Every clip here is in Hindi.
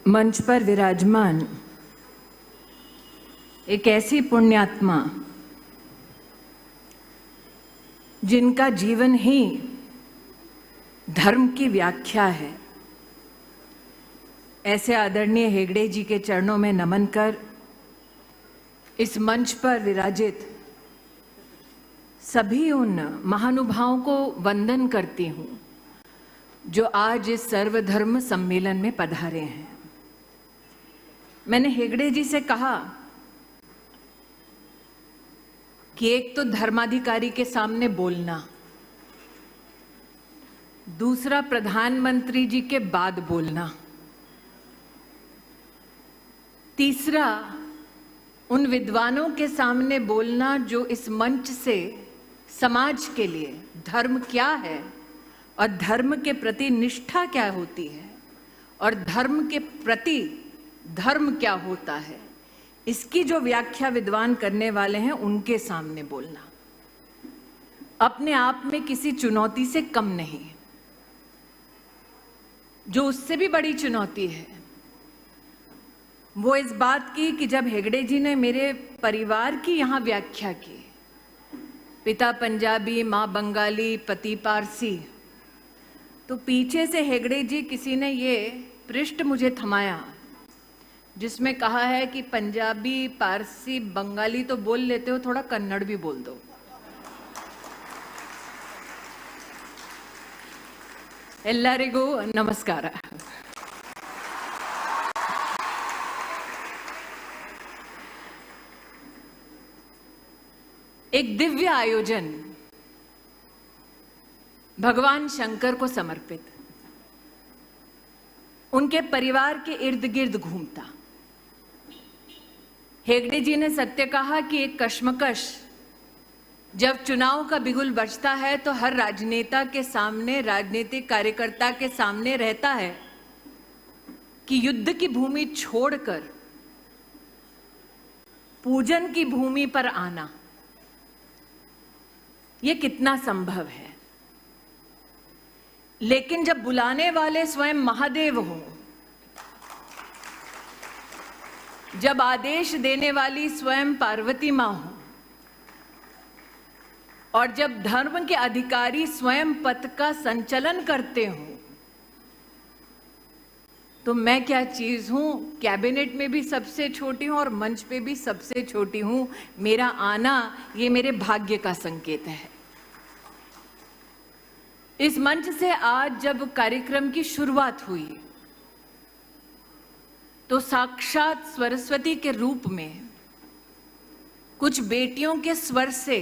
मंच पर विराजमान एक ऐसी पुण्यात्मा जिनका जीवन ही धर्म की व्याख्या है, ऐसे आदरणीय हेगड़े जी के चरणों में नमन कर इस मंच पर विराजित सभी उन महानुभावों को वंदन करती हूँ जो आज इस सर्वधर्म सम्मेलन में पधारे हैं। मैंने हेगड़े जी से कहा कि एक तो धर्माधिकारी के सामने बोलना, दूसरा प्रधानमंत्री जी के बाद बोलना, तीसरा उन विद्वानों के सामने बोलना जो इस मंच से समाज के लिए धर्म क्या है और धर्म के प्रति निष्ठा क्या होती है और धर्म के प्रति धर्म क्या होता है, इसकी जो व्याख्या विद्वान करने वाले हैं उनके सामने बोलना अपने आप में किसी चुनौती से कम नहीं। जो उससे भी बड़ी चुनौती है वो इस बात की कि जब हेगड़े जी ने मेरे परिवार की यहाँ व्याख्या की, पिता पंजाबी, माँ बंगाली, पति पारसी, तो पीछे से हेगड़े जी किसी ने ये पृष्ठ मुझे थमाया जिसमें कहा है कि पंजाबी, पारसी, बंगाली तो बोल लेते हो, थोड़ा कन्नड़ भी बोल दो। एल्लारिगू नमस्कार। एक दिव्य आयोजन भगवान शंकर को समर्पित, उनके परिवार के इर्द गिर्द घूमता। हेगड़े जी ने सत्य कहा कि एक कश्मकश जब चुनाव का बिगुल बजता है तो हर राजनेता के सामने, राजनीतिक कार्यकर्ता के सामने रहता है कि युद्ध की भूमि छोड़कर पूजन की भूमि पर आना ये कितना संभव है। लेकिन जब बुलाने वाले स्वयं महादेव हों, जब आदेश देने वाली स्वयं पार्वती मां हो और जब धर्म के अधिकारी स्वयं पथ का संचलन करते हो, तो मैं क्या चीज हूं। कैबिनेट में भी सबसे छोटी हूं और मंच पे भी सबसे छोटी हूं। मेरा आना ये मेरे भाग्य का संकेत है। इस मंच से आज जब कार्यक्रम की शुरुआत हुई तो साक्षात सरस्वती के रूप में कुछ बेटियों के स्वर से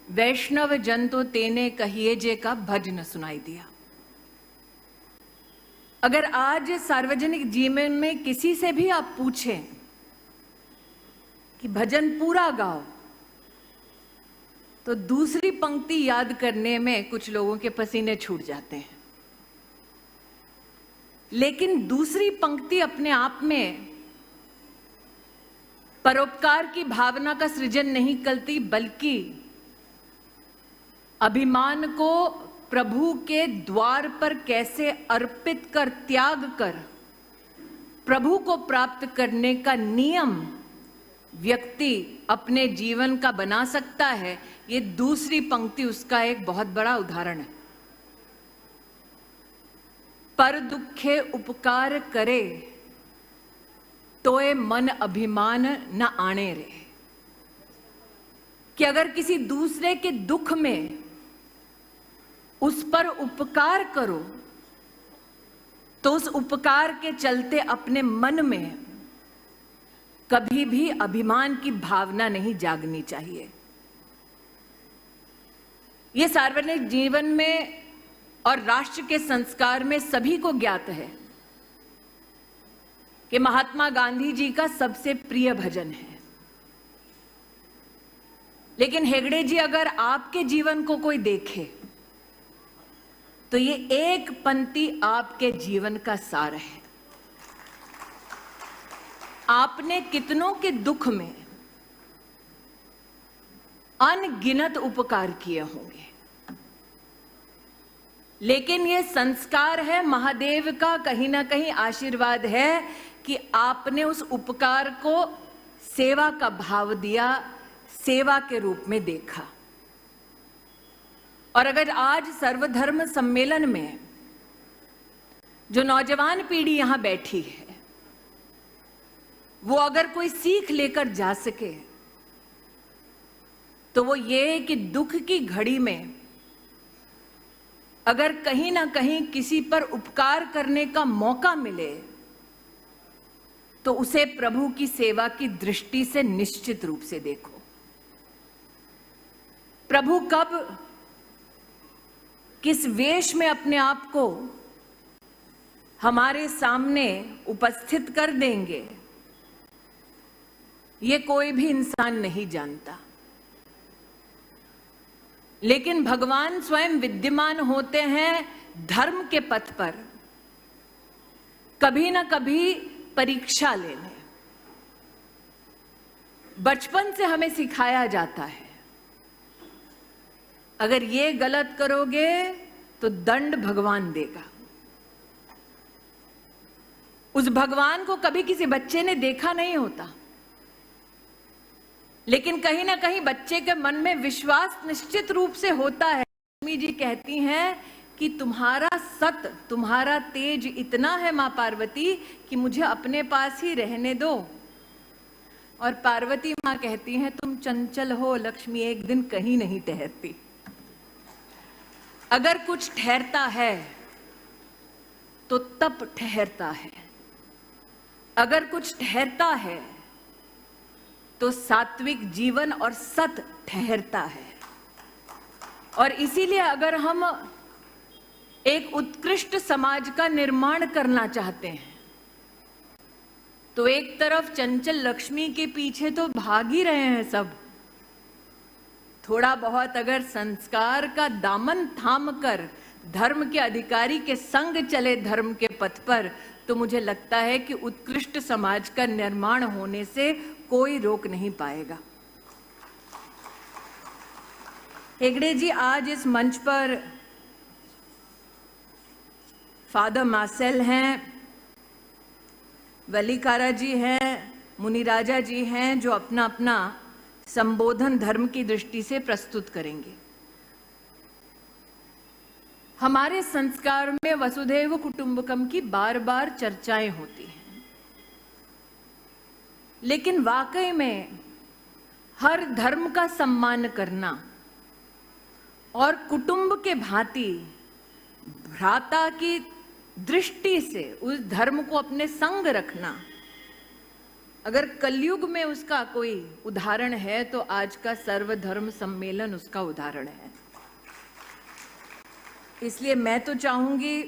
वैष्णव जन तो तेने कहिए जे का भजन सुनाई दिया। अगर आज सार्वजनिक जीवन में किसी से भी आप पूछें कि भजन पूरा गाओ, तो दूसरी पंक्ति याद करने में कुछ लोगों के पसीने छूट जाते हैं। लेकिन दूसरी पंक्ति अपने आप में परोपकार की भावना का सृजन नहीं करती, बल्कि अभिमान को प्रभु के द्वार पर कैसे अर्पित कर, त्याग कर प्रभु को प्राप्त करने का नियम व्यक्ति अपने जीवन का बना सकता है। ये दूसरी पंक्ति उसका एक बहुत बड़ा उदाहरण है। पर दुखे उपकार करे तोए मन अभिमान न आने रे। कि अगर किसी दूसरे के दुख में उस पर उपकार करो तो उस उपकार के चलते अपने मन में कभी भी अभिमान की भावना नहीं जागनी चाहिए। ये सार्वजनिक जीवन में और राष्ट्र के संस्कार में सभी को ज्ञात है कि महात्मा गांधी जी का सबसे प्रिय भजन है। लेकिन हेगड़े जी अगर आपके जीवन को कोई देखे तो ये एक पंक्ति आपके जीवन का सार है। आपने कितनों के दुख में अनगिनत उपकार किए होंगे। लेकिन ये संस्कार है महादेव का, कहीं ना कहीं आशीर्वाद है कि आपने उस उपकार को सेवा का भाव दिया, सेवा के रूप में देखा। और अगर आज सर्वधर्म सम्मेलन में जो नौजवान पीढ़ी यहां बैठी है, वो अगर कोई सीख लेकर जा सके तो वो ये कि दुख की घड़ी में अगर कहीं ना कहीं किसी पर उपकार करने का मौका मिले तो उसे प्रभु की सेवा की दृष्टि से निश्चित रूप से देखो। प्रभु कब किस वेश में अपने आप को हमारे सामने उपस्थित कर देंगे, ये कोई भी इंसान नहीं जानता। लेकिन भगवान स्वयं विद्यमान होते हैं धर्म के पथ पर, कभी ना कभी परीक्षा लेने। बचपन से हमें सिखाया जाता है, अगर ये गलत करोगे तो दंड भगवान देगा। उस भगवान को कभी किसी बच्चे ने देखा नहीं होता, लेकिन कहीं ना कहीं बच्चे के मन में विश्वास निश्चित रूप से होता है। लक्ष्मी जी कहती हैं कि तुम्हारा सत, तुम्हारा तेज इतना है मां पार्वती कि मुझे अपने पास ही रहने दो। और पार्वती मां कहती हैं तुम चंचल हो लक्ष्मी, एक दिन कहीं नहीं ठहरती। अगर कुछ ठहरता है तो तप ठहरता है, अगर कुछ ठहरता है तो सात्विक जीवन और सत ठहरता है। और इसीलिए अगर हम एक उत्कृष्ट समाज का निर्माण करना चाहते हैं तो एक तरफ चंचल लक्ष्मी के पीछे तो भाग ही रहे हैं सब, थोड़ा बहुत अगर संस्कार का दामन थाम कर धर्म के अधिकारी के संग चले धर्म के पथ पर, तो मुझे लगता है कि उत्कृष्ट समाज का निर्माण होने से कोई रोक नहीं पाएगा। हेगड़े जी, आज इस मंच पर फादर मार्सेल हैं, वलीकारा जी हैं, मुनिराजा जी हैं, जो अपना अपना संबोधन धर्म की दृष्टि से प्रस्तुत करेंगे। हमारे संस्कार में वसुधैव कुटुंबकम की बार बार चर्चाएं होती हैं, लेकिन वाकई में हर धर्म का सम्मान करना और कुटुंब के भांति भ्राता की दृष्टि से उस धर्म को अपने संग रखना, अगर कलयुग में उसका कोई उदाहरण है तो आज का सर्वधर्म सम्मेलन उसका उदाहरण है। इसलिए मैं तो चाहूंगी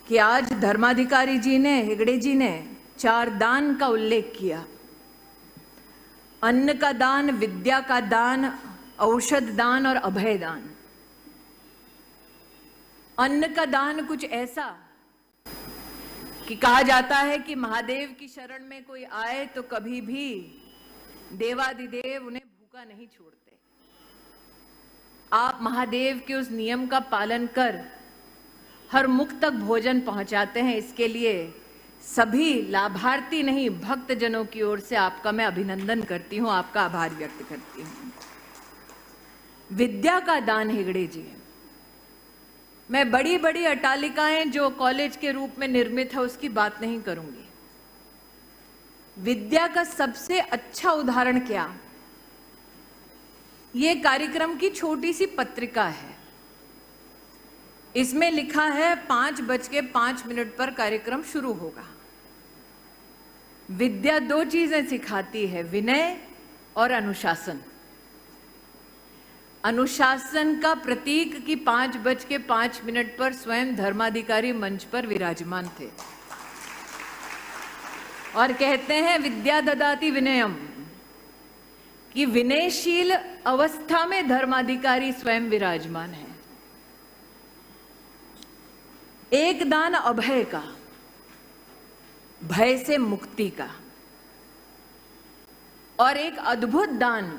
कि आज धर्माधिकारी जी ने, हेगड़े जी ने 4 दान का उल्लेख किया। अन्न का दान, विद्या का दान, औषध दान और अभय दान। अन्न का दान कुछ ऐसा कि कहा जाता है कि महादेव की शरण में कोई आए तो कभी भी देवादिदेव उन्हें भूखा नहीं छोड़ते। आप महादेव के उस नियम का पालन कर हर मुख तक भोजन पहुंचाते हैं। इसके लिए सभी लाभार्थी नहीं, भक्त जनों की ओर से आपका मैं अभिनंदन करती हूं, आपका आभार व्यक्त करती हूं। विद्या का दान हेगड़े जी, मैं बड़ी बड़ी अट्टालिकाएं जो कॉलेज के रूप में निर्मित है उसकी बात नहीं करूंगी। विद्या का सबसे अच्छा उदाहरण क्या, ये कार्यक्रम की छोटी सी पत्रिका है। इसमें लिखा है 5:05 पर कार्यक्रम शुरू होगा। विद्या 2 चीजें सिखाती है, विनय और अनुशासन। अनुशासन का प्रतीक कि 5:05 पर स्वयं धर्माधिकारी मंच पर विराजमान थे और कहते हैं विद्या ददाति विनयम, कि विनयशील अवस्था में धर्माधिकारी स्वयं विराजमान है। एक दान अभय का, भय से मुक्ति का, और एक अद्भुत दान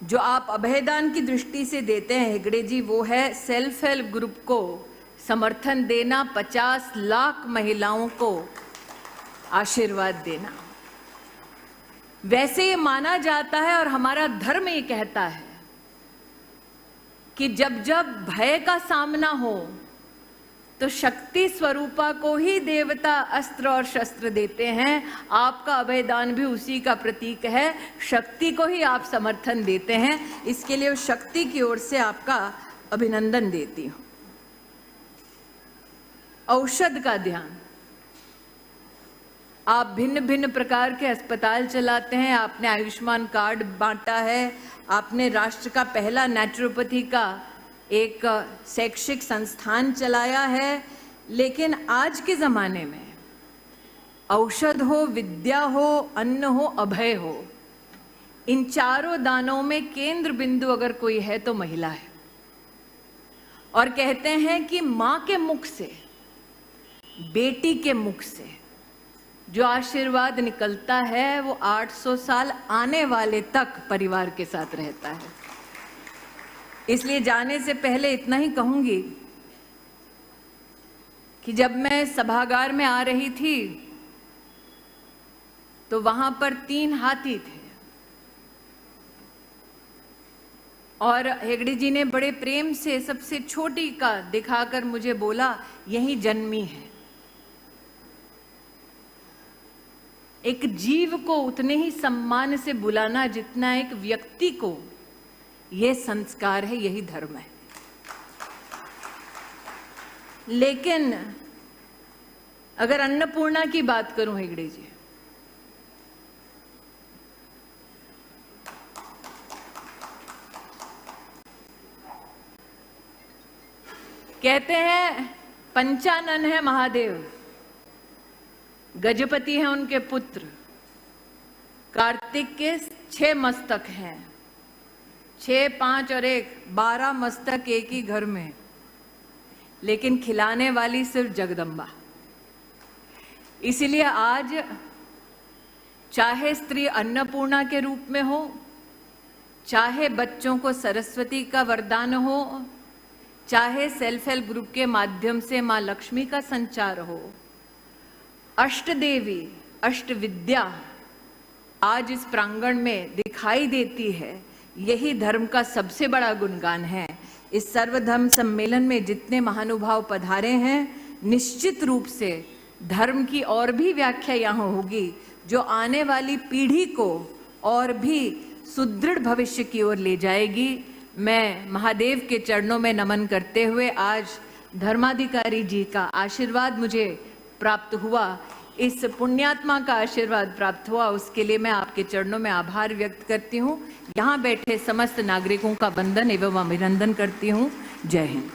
जो आप अभयदान की दृष्टि से देते हैं हेगड़े जी, वो है सेल्फ हेल्प ग्रुप को समर्थन देना, 50 लाख महिलाओं को आशीर्वाद देना। वैसे ये माना जाता है और हमारा धर्म ये कहता है कि जब जब भय का सामना हो तो शक्ति स्वरूपा को ही देवता अस्त्र और शस्त्र देते हैं। आपका अभयदान भी उसी का प्रतीक है, शक्ति को ही आप समर्थन देते हैं। इसके लिए शक्ति की ओर से आपका अभिनंदन देती हूं। औषध का ध्यान, आप भिन्न भिन्न प्रकार के अस्पताल चलाते हैं, आपने आयुष्मान कार्ड बांटा है, आपने राष्ट्र का पहला नेचुरोपैथी का एक शैक्षिक संस्थान चलाया है, लेकिन आज के ज़माने में औषध हो, विद्या हो, अन्न हो, अभय हो, इन चारों दानों में केंद्र बिंदु अगर कोई है तो महिला है। और कहते हैं कि माँ के मुख से, बेटी के मुख से जो आशीर्वाद निकलता है वो 800 साल आने वाले तक परिवार के साथ रहता है। इसलिए जाने से पहले इतना ही कहूंगी कि जब मैं सभागार में आ रही थी तो वहां पर 3 हाथी थे और हेगड़े जी ने बड़े प्रेम से सबसे छोटी का दिखाकर मुझे बोला, यही जन्मी है। एक जीव को उतने ही सम्मान से बुलाना जितना एक व्यक्ति को, यह संस्कार है, यही धर्म है। लेकिन अगर अन्नपूर्णा की बात करूं हेगड़े जी, कहते हैं पंचानन है महादेव, गजपति हैं उनके पुत्र, कार्तिक के 6 मस्तक हैं, 6, 5 और 1, 12 मस्तक एक ही घर में, लेकिन खिलाने वाली सिर्फ जगदम्बा। इसलिए आज चाहे स्त्री अन्नपूर्णा के रूप में हो, चाहे बच्चों को सरस्वती का वरदान हो, चाहे सेल्फ हेल्प ग्रुप के माध्यम से मां लक्ष्मी का संचार हो, अष्ट देवी, अष्ट विद्या आज इस प्रांगण में दिखाई देती है। यही धर्म का सबसे बड़ा गुणगान है। इस सर्वधर्म सम्मेलन में जितने महानुभाव पधारे हैं, निश्चित रूप से धर्म की और भी व्याख्या यहाँ होगी जो आने वाली पीढ़ी को और भी सुदृढ़ भविष्य की ओर ले जाएगी। मैं महादेव के चरणों में नमन करते हुए आज धर्माधिकारी जी का आशीर्वाद मुझे प्राप्त हुआ, इस पुण्यात्मा का आशीर्वाद प्राप्त हुआ, उसके लिए मैं आपके चरणों में आभार व्यक्त करती हूँ। यहाँ बैठे समस्त नागरिकों का वंदन एवं अभिनंदन करती हूँ। जय हिंद।